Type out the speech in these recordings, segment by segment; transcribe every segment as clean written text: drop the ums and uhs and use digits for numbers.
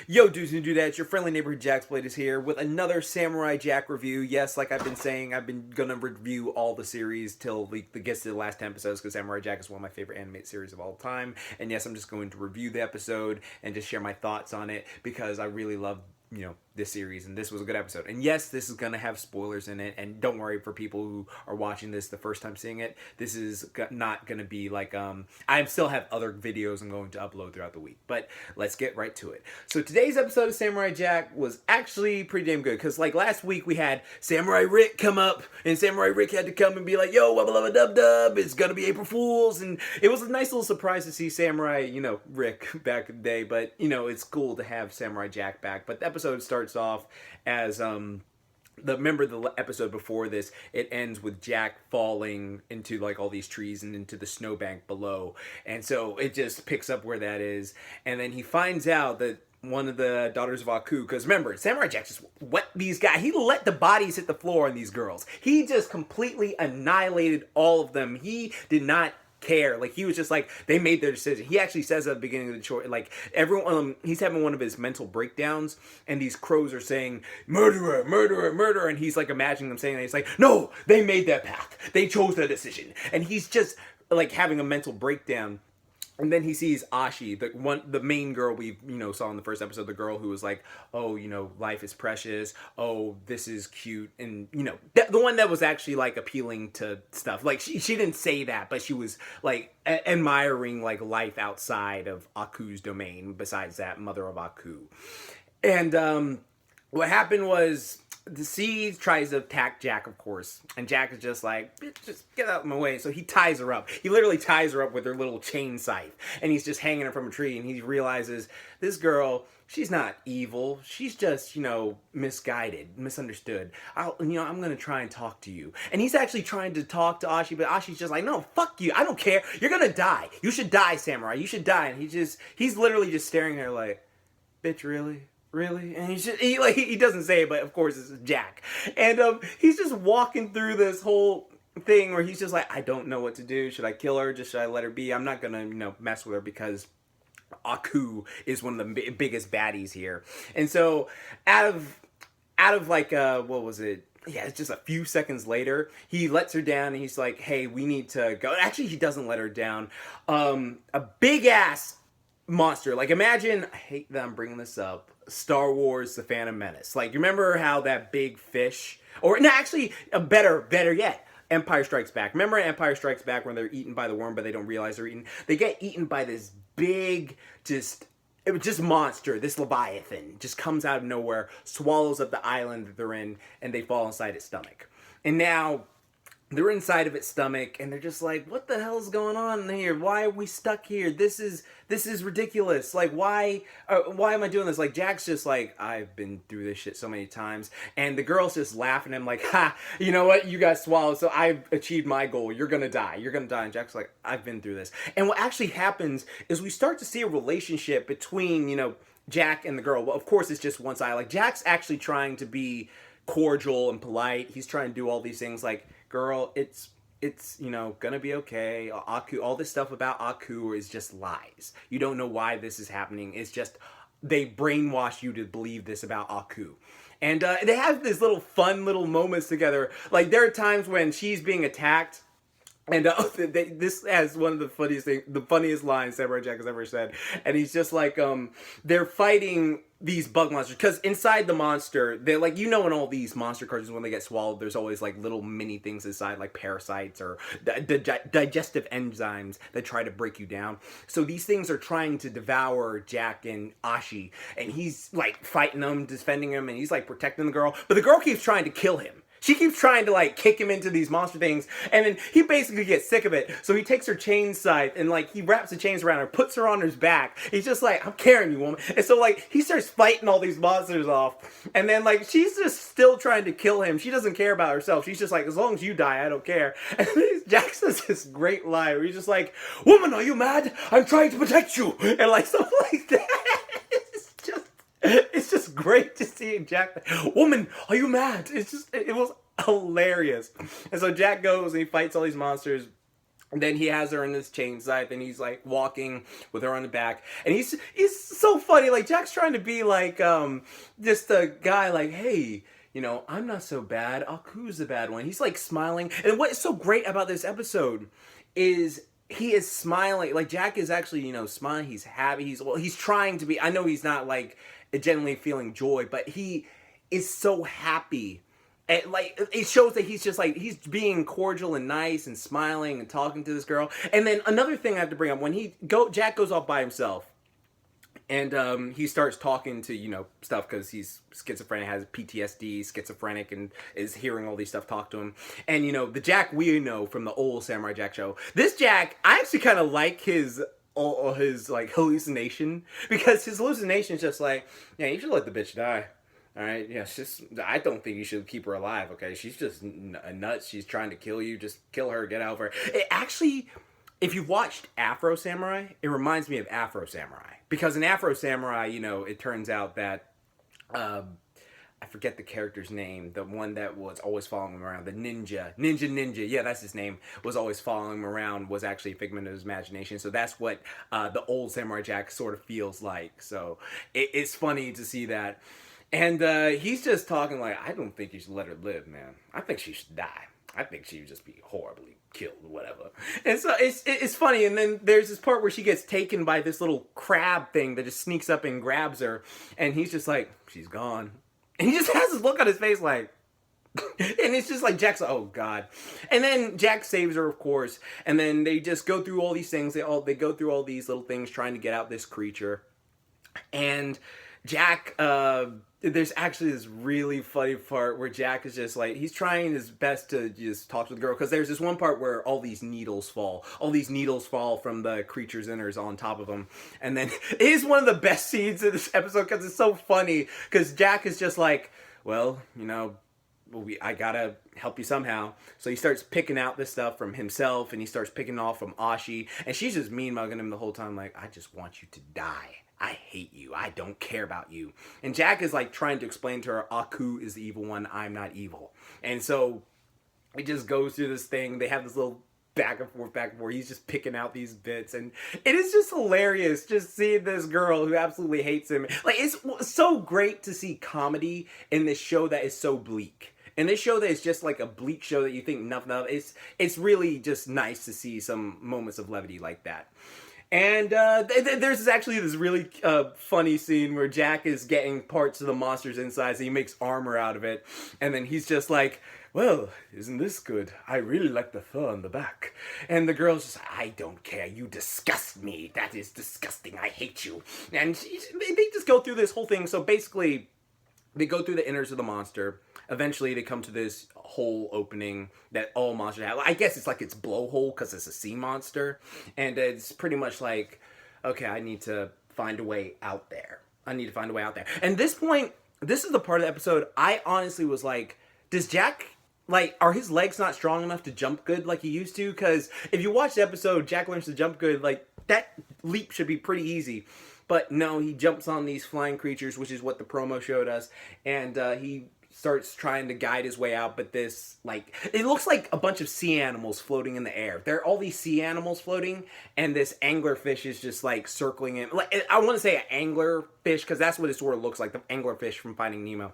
Yo, dudes and dudettes, your friendly neighborhood Jaxblade is here with another Samurai Jack review. Yes, like I've been saying, I've been gonna review all the series till the gets to the last 10 episodes because Samurai Jack is one of my favorite animated series of all time. And yes, I'm just going to review the episode and just share my thoughts on it because I really love this series, and this was a good episode. And yes, this is gonna have spoilers in it, and don't worry for people who are watching this the first time seeing it, this is not gonna be like I still have other videos I'm going to upload throughout the week, but let's get right to it. So today's episode of Samurai Jack was actually pretty damn good, because like last week we had Samurai Rick come up, and Samurai Rick had to come and be like, yo, wubba lubba dub dub, it's gonna be April Fool's, and it was a nice little surprise to see Samurai Rick back in the day. But it's cool to have Samurai Jack back. But the episode starts off as remember the episode before this, it ends with Jack falling into like all these trees and into the snowbank below, and so it just picks up where that is, and then he finds out that one of the daughters of Aku, because remember, Samurai Jack just wet these guys. He let the bodies hit the floor on these girls. He just completely annihilated all of them. He did not care. Like, he was just like, they made their decision. He actually says at the beginning of the short, like, everyone, he's having one of his mental breakdowns, and these crows are saying, murderer, murderer, murderer, and he's like imagining them saying that. He's like, no, they made that path. They chose their decision. And he's just like having a mental breakdown. And then he sees Ashi, the main girl we saw in the first episode, the girl who was like, oh, life is precious. Oh, this is cute, and the one that was actually like appealing to stuff. Like she didn't say that, but she was like admiring like life outside of Aku's domain. Besides that, mother of Aku, and what happened was, the sea tries to attack Jack, of course, and Jack is just like, just get out of my way. So he ties her up. He literally ties her up with her little chain scythe, and he's just hanging her from a tree, and he realizes this girl, she's not evil. She's just, misguided, misunderstood. I'm going to try and talk to you. And he's actually trying to talk to Ashi, but Ashi's just like, no, fuck you. I don't care. You're going to die. You should die, Samurai. You should die. And he's literally just staring at her like, bitch, really? Really? And he doesn't say it, but of course it's Jack. And he's just walking through this whole thing where he's just like, I don't know what to do. Should I kill her? Should I let her be? I'm not gonna mess with her because Aku is one of the biggest baddies here. And so out of like what was it? Yeah, it's just a few seconds later, he lets her down and he's like, hey, we need to go. Actually, he doesn't let her down. A big ass monster. Like, imagine, I hate that I'm bringing this up, Star Wars The Phantom Menace. Like, you remember how that big fish, or no, actually better yet, Empire Strikes Back. Remember Empire Strikes Back when they're eaten by the worm but they don't realize they're eaten? They get eaten by this big just monster. This Leviathan just comes out of nowhere, swallows up the island that they're in, and they fall inside its stomach. And now they're inside of its stomach, and they're just like, what the hell's going on here? Why are we stuck here? This is ridiculous. Like, why am I doing this? Like, Jack's just like, I've been through this shit so many times. And the girl's just laughing at him like, ha, you know what? You got swallowed, so I've achieved my goal. You're gonna die. You're gonna die. And Jack's like, I've been through this. And what actually happens is we start to see a relationship between, Jack and the girl. Well, of course, it's just one side. Like, Jack's actually trying to be cordial and polite. He's trying to do all these things like, girl, it's gonna be okay. Aku, all this stuff about Aku is just lies. You don't know why this is happening. It's just they brainwash you to believe this about Aku. And they have this fun little moments together. Like, there are times when she's being attacked, and this has one of the funniest lines Samurai Jack has ever said. And he's just like, they're fighting these bug monsters, because inside the monster, they're like, in all these monster cartoons, when they get swallowed, there's always like little mini things inside, like parasites or digestive enzymes that try to break you down. So these things are trying to devour Jack and Ashi, and he's like fighting them, defending them, and he's like protecting the girl, but the girl keeps trying to kill him. She keeps trying to like kick him into these monster things, and then he basically gets sick of it. So he takes her chain scythe and like he wraps the chains around her, puts her on his back. He's just like, I'm carrying you, woman. And so like he starts fighting all these monsters off, and then like she's just still trying to kill him. She doesn't care about herself. She's just like, as long as you die, I don't care. And then Jack says this great line where he's just like, woman, are you mad? I'm trying to protect you, and like something like that. It's just great to see Jack. Woman, are you mad? It was hilarious. And so Jack goes and he fights all these monsters. And then he has her in this chain scythe, and he's like walking with her on the back, and he's so funny. Like Jack's trying to be like just a guy, like, hey, you know, I'm not so bad. Aku's the bad one. He's like smiling, and what is so great about this episode is he is smiling. Like Jack is actually, you know, smiling. He's happy. He's trying to be. I know he's not like genuinely feeling joy, but he is so happy. And like it shows that he's just like he's being cordial and nice and smiling and talking to this girl. And then another thing I have to bring up, when Jack goes off by himself, and he starts talking to, you know, stuff because he's schizophrenic, has PTSD, schizophrenic, and is hearing all these stuff talk to him. And you know, the Jack we know from the old Samurai Jack show, this Jack, I actually kind of like his like hallucination, because his hallucination is just like, yeah, you should let the bitch die. All right, yeah, I don't think you should keep her alive, okay? She's just nuts. She's trying to kill you. Just kill her, get out of her. It actually, if you've watched Afro Samurai, it reminds me of Afro Samurai. Because in Afro Samurai, you know, it turns out that, I forget the character's name, the one that was always following him around, the ninja, yeah, that's his name, was always following him around, was actually a figment of his imagination. So that's what the old Samurai Jack sort of feels like. So it's funny to see that. And he's just talking like, I don't think you should let her live, man. I think she should die. I think she would just be horribly killed or whatever. And so it's funny. And then there's this part where she gets taken by this little crab thing that just sneaks up and grabs her. And he's just like, she's gone. And he just has this look on his face like, and it's just like Jack's like, oh God. And then Jack saves her, of course. And then they just go through all these things. They go through all these little things trying to get out this creature. And Jack, there's actually this really funny part where Jack is just like, he's trying his best to just talk to the girl, because there's this one part where all these needles fall from the creature's innards on top of him. And then it is one of the best scenes in this episode, because it's so funny, because Jack is just like, well, you know, I gotta help you somehow. So he starts picking out this stuff from himself, and he starts picking off from Ashi, and she's just mean mugging him the whole time, like, I just want you to die. I hate you. I don't care about you. And Jack is like trying to explain to her, Aku is the evil one. I'm not evil. And so it just goes through this thing. They have this little back and forth. He's just picking out these bits. And it is just hilarious just seeing this girl who absolutely hates him. Like, it's so great to see comedy in this show that is so bleak. And this show that is just like a bleak show that you think nothing of. It's really just nice to see some moments of levity like that. And there's actually this really funny scene where Jack is getting parts of the monster's insides, and he makes armor out of it. And then he's just like, well, isn't this good? I really like the fur on the back. And the girl's just, I don't care. You disgust me. That is disgusting. I hate you. And they just go through this whole thing. So basically, they go through the innards of the monster. Eventually, they come to this hole opening that all monsters have. I guess it's like its blowhole because it's a sea monster. And it's pretty much like, okay, I need to find a way out there. And this point, this is the part of the episode I honestly was like, does Jack, like, are his legs not strong enough to jump good like he used to? Because if you watch the episode, Jack learns to jump good, like, that leap should be pretty easy. But no, he jumps on these flying creatures, which is what the promo showed us. And he starts trying to guide his way out, but this, like, it looks like a bunch of sea animals floating in the air. There are all these sea animals floating, and this anglerfish is just, like, circling in. Like, I want to say an anglerfish, because that's what it sort of looks like, the anglerfish from Finding Nemo.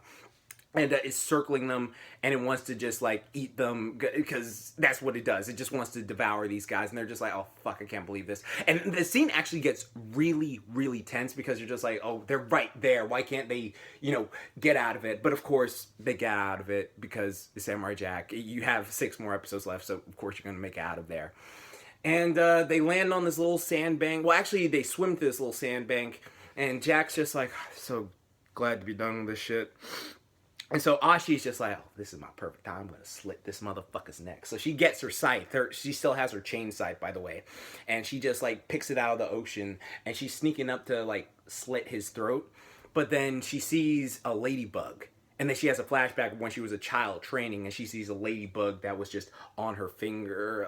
And it's circling them, and it wants to just, like, eat them, because that's what it does. It just wants to devour these guys, and they're just like, oh, fuck, I can't believe this. And the scene actually gets really, really tense, because you're just like, oh, they're right there. Why can't they, you know, get out of it? But, of course, they get out of it, because the Samurai Jack, you have 6 more episodes left, so, of course, you're going to make it out of there. And they land on this little sandbank. Well, actually, they swim to this little sandbank, and Jack's just like, oh, so glad to be done with this shit. And so Ashi's just like, oh, this is my perfect time. I'm going to slit this motherfucker's neck. So she gets her scythe. She still has her chain scythe, by the way. And she just, like, picks it out of the ocean. And she's sneaking up to, like, slit his throat. But then she sees a ladybug. And then she has a flashback of when she was a child training. And she sees a ladybug that was just on her finger.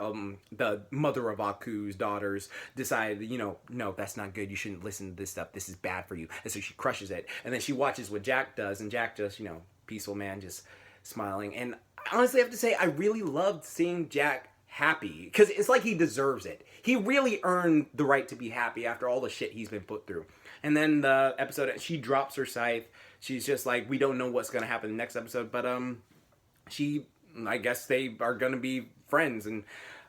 The mother of Aku's daughters decided, you know, no, that's not good. You shouldn't listen to this stuff. This is bad for you. And so she crushes it. And then she watches what Jack does. And Jack just, you know, peaceful man, just smiling. And honestly, I have to say, I really loved seeing Jack happy because it's like he deserves it. He really earned the right to be happy after all the shit he's been put through. And then the episode, she drops her scythe. She's just like, we don't know what's gonna happen in the next episode, but I guess they are gonna be friends. And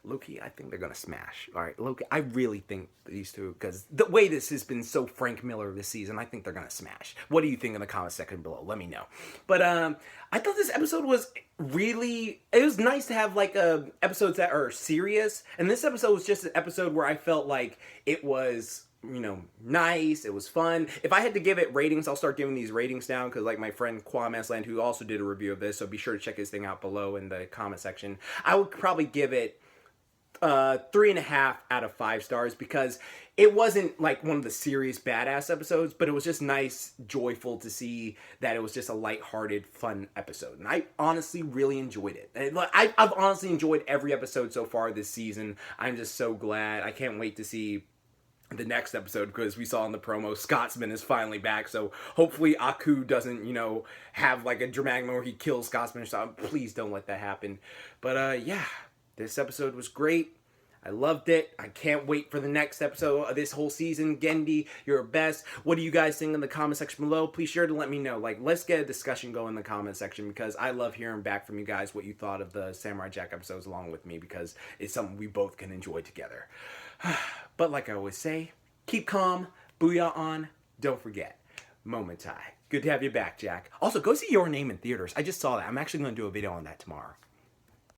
Loki, I think they're gonna smash. All right, Loki, I really think these two, because the way this has been so Frank Miller this season, I think they're gonna smash. What do you think in the comment section below? Let me know. But I thought this episode was really, it was nice to have like episodes that are serious, and this episode was just an episode where I felt like it was, you know, nice. It was fun. If I had to give it ratings, I'll start giving these ratings down because, like, my friend Kwame Asland, who also did a review of this, so be sure to check his thing out below in the comment section. I would probably give it 3.5 out of 5 stars because it wasn't like one of the serious badass episodes, but it was just nice, joyful to see that it was just a lighthearted, fun episode. And I honestly really enjoyed it. I've honestly enjoyed every episode so far this season. I'm just so glad. I can't wait to see the next episode because we saw in the promo Scotsman is finally back, so hopefully Aku doesn't, you know, have like a dramatic moment where he kills Scotsman or something. Please don't let that happen. But yeah, this episode was great. I loved it. I can't wait for the next episode of this whole season. Gendy, you're best. What do you guys think in the comment section below? Please sure to let me know. Like, let's get a discussion going in the comment section because I love hearing back from you guys what you thought of the Samurai Jack episodes along with me because it's something we both can enjoy together. But like I always say, keep calm, booyah on, don't forget, Momentai. Good to have you back, Jack. Also, go see Your Name in theaters. I just saw that. I'm actually going to do a video on that tomorrow.